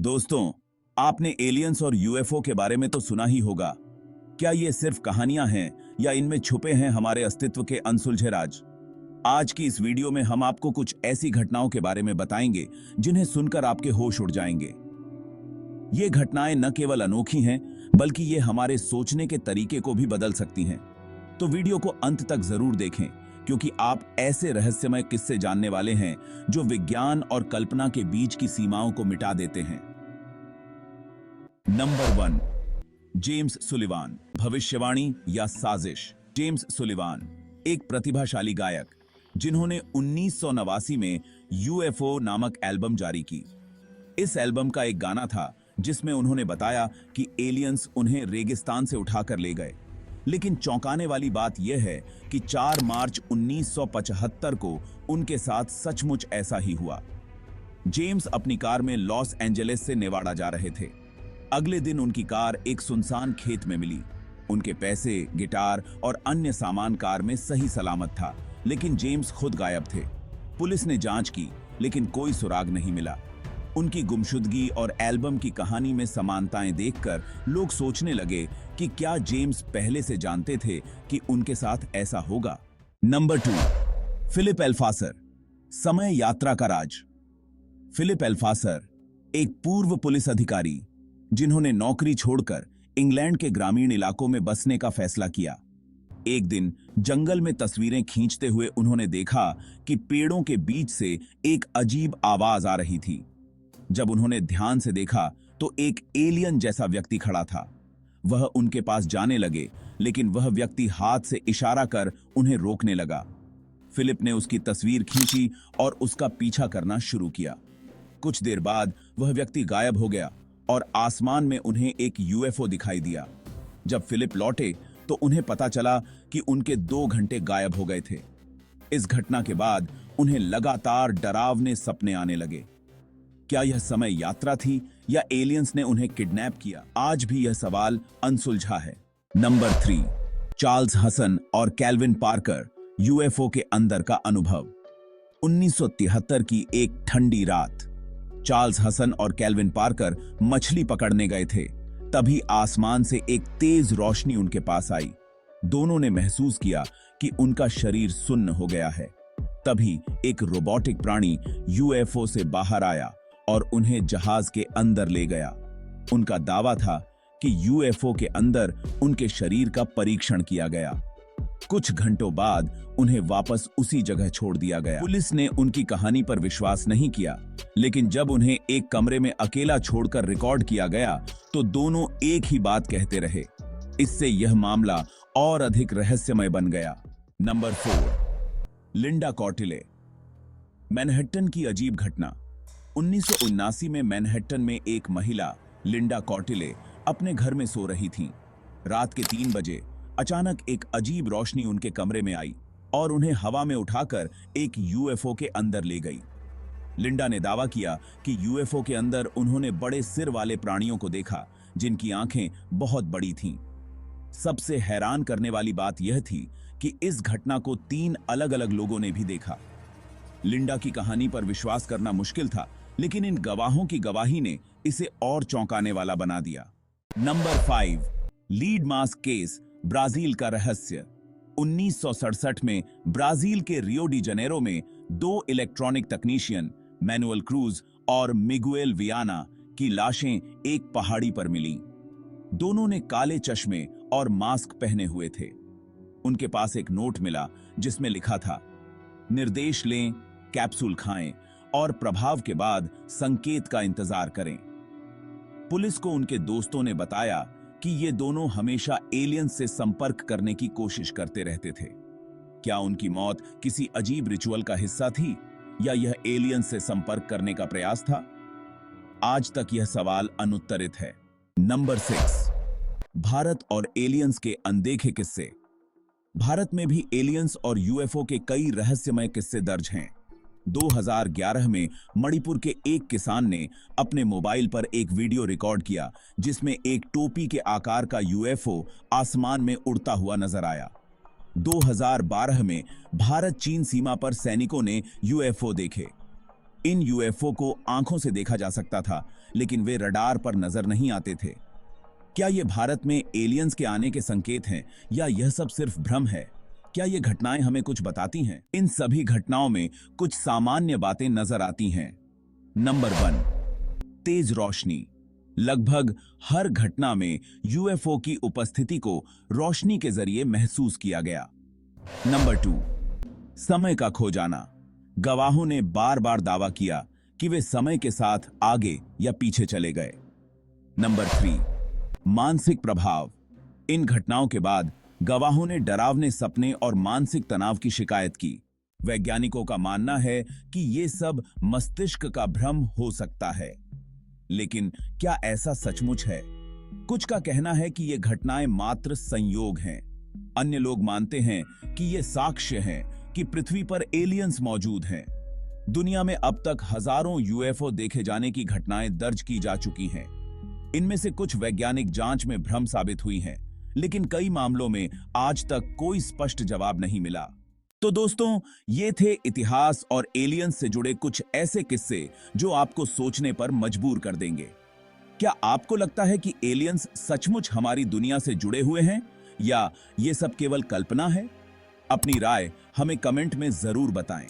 दोस्तों, आपने एलियंस और यूएफओ के बारे में तो सुना ही होगा। क्या ये सिर्फ कहानियां हैं या इनमें छुपे हैं हमारे अस्तित्व के अनसुलझे राज? आज की इस वीडियो में हम आपको कुछ ऐसी घटनाओं के बारे में बताएंगे जिन्हें सुनकर आपके होश उड़ जाएंगे। ये घटनाएं न केवल अनोखी हैं, बल्कि ये हमारे सोचने के तरीके को भी बदल सकती हैं। तो वीडियो को अंत तक जरूर देखें, क्योंकि आप ऐसे रहस्यमय किस्से जानने वाले हैं जो विज्ञान और कल्पना के बीच की सीमाओं को मिटा देते हैं। Number 1, James Sullivan. भविष्यवाणी या साजिश। जेम्स सुलिवान एक प्रतिभाशाली गायक, जिन्होंने 1989 में यूएफओ नामक एल्बम जारी की। इस एल्बम का एक गाना था जिसमें उन्होंने बताया कि एलियंस उन्हें रेगिस्तान से उठाकर ले गए। लेकिन चौंकाने वाली बात यह है कि 4 मार्च 1975 को उनके साथ सचमुच ऐसा ही हुआ। जेम्स अपनी कार में लॉस एंजेलिस से नेवाडा जा रहे थे। अगले दिन उनकी कार एक सुनसान खेत में मिली। उनके पैसे, गिटार और अन्य सामान कार में सही सलामत था, लेकिन जेम्स खुद गायब थे। पुलिस ने जांच की, लेकिन कोई सुराग नहीं मिला। उनकी गुमशुदगी और एल्बम की कहानी में समानताएं देखकर लोग सोचने लगे कि क्या जेम्स पहले से जानते थे कि उनके साथ ऐसा होगा। नंबर 2, फिलिप एल्फासर। समय यात्रा का राज। फिलिप एल्फासर एक पूर्व पुलिस अधिकारी, जिन्होंने नौकरी छोड़कर इंग्लैंड के ग्रामीण इलाकों में बसने का फैसला किया। एक दिन जंगल में तस्वीरें खींचते हुए उन्होंने देखा कि पेड़ों के बीच से एक अजीब आवाज आ रही थी। जब उन्होंने ध्यान से देखा तो एक एलियन जैसा व्यक्ति खड़ा था। वह उनके पास जाने लगे, लेकिन वह व्यक्ति हाथ से इशारा कर उन्हें रोकने लगा। फिलिप ने उसकी तस्वीर खींची और उसका पीछा करना शुरू किया। कुछ देर बाद वह व्यक्ति गायब हो गया और आसमान में उन्हें एक यूएफओ दिखाई दिया। जब फिलिप लौटे तो उन्हें पता चला कि उनके 2 घंटे गायब हो गए थे। इस घटना के बाद उन्हें लगातार डरावने सपने आने लगे। क्या यह समय यात्रा थी या एलियंस ने उन्हें किडनैप किया? आज भी यह सवाल अनसुलझा है। नंबर 3, चार्ल्स हसन और कैल्विन पार्कर। यूएफओ के अंदर का अनुभव। 1973 की एक ठंडी रात, चार्ल्स हसन और कैल्विन पार्कर मछली पकड़ने गए थे। तभी आसमान से एक तेज रोशनी उनके पास आई। दोनों ने महसूस किया कि उनका शरीर सुन्न हो गया है। तभी एक रोबोटिक प्राणी यूएफओ से बाहर आया और उन्हें जहाज के अंदर ले गया। उनका दावा था कि यूएफओ के अंदर उनके शरीर का परीक्षण किया गया। कुछ घंटों बाद उन्हें वापस उसी जगह छोड़ दिया गया। पुलिस ने उनकी कहानी पर विश्वास नहीं किया, लेकिन जब उन्हें एक कमरे में अकेला छोड़कर रिकॉर्ड किया गया तो दोनों एक ही बात कहते रहे। इससे यह मामला और अधिक रहस्यमय बन गया। नंबर 4, लिंडा कॉर्टिले। मैनहट्टन की अजीब घटना। 1979 में मैनहट्टन में एक महिला, लिंडा कॉर्टिले, अपने घर में सो रही थीं। रात के 3 बजे अचानक एक अजीब रोशनी उनके कमरे में आई और उन्हें हवा में उठाकर एक यूएफओ के अंदर ले गई। लिंडा ने दावा किया कि यूएफओ के अंदर उन्होंने बड़े सिर वाले प्राणियों को देखा, जिनकी आंखें बहुत बड़ी थीं। सबसे हैरान करने वाली बात यह थी कि इस घटना को 3 अलग-अलग लोगों ने भी देखा। लिंडा की कहानी पर विश्वास करना मुश्किल था, लेकिन इन गवाहों की गवाही ने इसे और चौंकाने वाला बना दिया। Number 5, lead mask case, Brazil का रहस्य। 1967 में ब्राजील के रियो डी जनेरो में 2 इलेक्ट्रॉनिक तकनीशियन, मैनुअल क्रूज और मिगुएल वियाना, की लाशें एक पहाड़ी पर मिलीं। दोनों ने काले चश्मे और मास्क पहने हुए थे। उनके पास एक नोट मिला जिसमें लिखा था, निर्देश लें, कैप्सूल खाएं और प्रभाव के बाद संकेत का इंतजार करें। पुलिस को उनके दोस्तों ने बताया कि ये दोनों हमेशा एलियंस से संपर्क करने की कोशिश करते रहते थे। क्या उनकी मौत किसी अजीब रिचुअल का हिस्सा थी या यह एलियंस से संपर्क करने का प्रयास था? आज तक यह सवाल अनुत्तरित है। नंबर 6, भारत और एलियंस के अनदेखे किस्से। भारत में भी एलियंस और यूएफओ के कई रहस्यमय किस्से दर्ज हैं। 2011 में मणिपुर के एक किसान ने अपने मोबाइल पर एक वीडियो रिकॉर्ड किया, जिसमें एक टोपी के आकार का यूएफओ आसमान में उड़ता हुआ नजर आया। 2012 में भारत चीन सीमा पर सैनिकों ने यूएफओ देखे। इन यूएफओ को आंखों से देखा जा सकता था, लेकिन वे रडार पर नजर नहीं आते थे। क्या ये भारत में एलियंस के आने के संकेत हैं या यह सब सिर्फ भ्रम है? क्या ये घटनाएं हमें कुछ बताती हैं? इन सभी घटनाओं में कुछ सामान्य बातें नजर आती हैं। नंबर 1, तेज रोशनी। लगभग हर घटना में यूएफओ की उपस्थिति को रोशनी के जरिए महसूस किया गया। नंबर 2, समय का खो जाना। गवाहों ने बार बार दावा किया कि वे समय के साथ आगे या पीछे चले गए। नंबर 3, मानसिक प्रभाव। इन घटनाओं के बाद गवाहों ने डरावने सपने और मानसिक तनाव की शिकायत की। वैज्ञानिकों का मानना है कि ये सब मस्तिष्क का भ्रम हो सकता है, लेकिन क्या ऐसा सचमुच है? कुछ का कहना है कि ये घटनाएं मात्र संयोग हैं। अन्य लोग मानते हैं कि ये साक्ष्य हैं कि पृथ्वी पर एलियंस मौजूद हैं। दुनिया में अब तक हजारों यूएफओ देखे जाने की घटनाएं दर्ज की जा चुकी हैं। इनमें से कुछ वैज्ञानिक जांच में भ्रम साबित हुई हैं, लेकिन कई मामलों में आज तक कोई स्पष्ट जवाब नहीं मिला। तो दोस्तों, ये थे इतिहास और एलियंस से जुड़े कुछ ऐसे किस्से जो आपको सोचने पर मजबूर कर देंगे। क्या आपको लगता है कि एलियंस सचमुच हमारी दुनिया से जुड़े हुए हैं या ये सब केवल कल्पना है? अपनी राय हमें कमेंट में जरूर बताएं।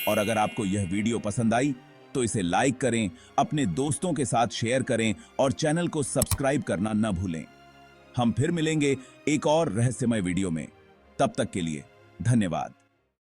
और अगर आपको यह वीडियो पसंद आई तो इसे लाइक करें, अपने दोस्तों के साथ शेयर करें और चैनल को सब्सक्राइब करना न भूलें। हम फिर मिलेंगे एक और रहस्यमय वीडियो में। तब तक के लिए धन्यवाद।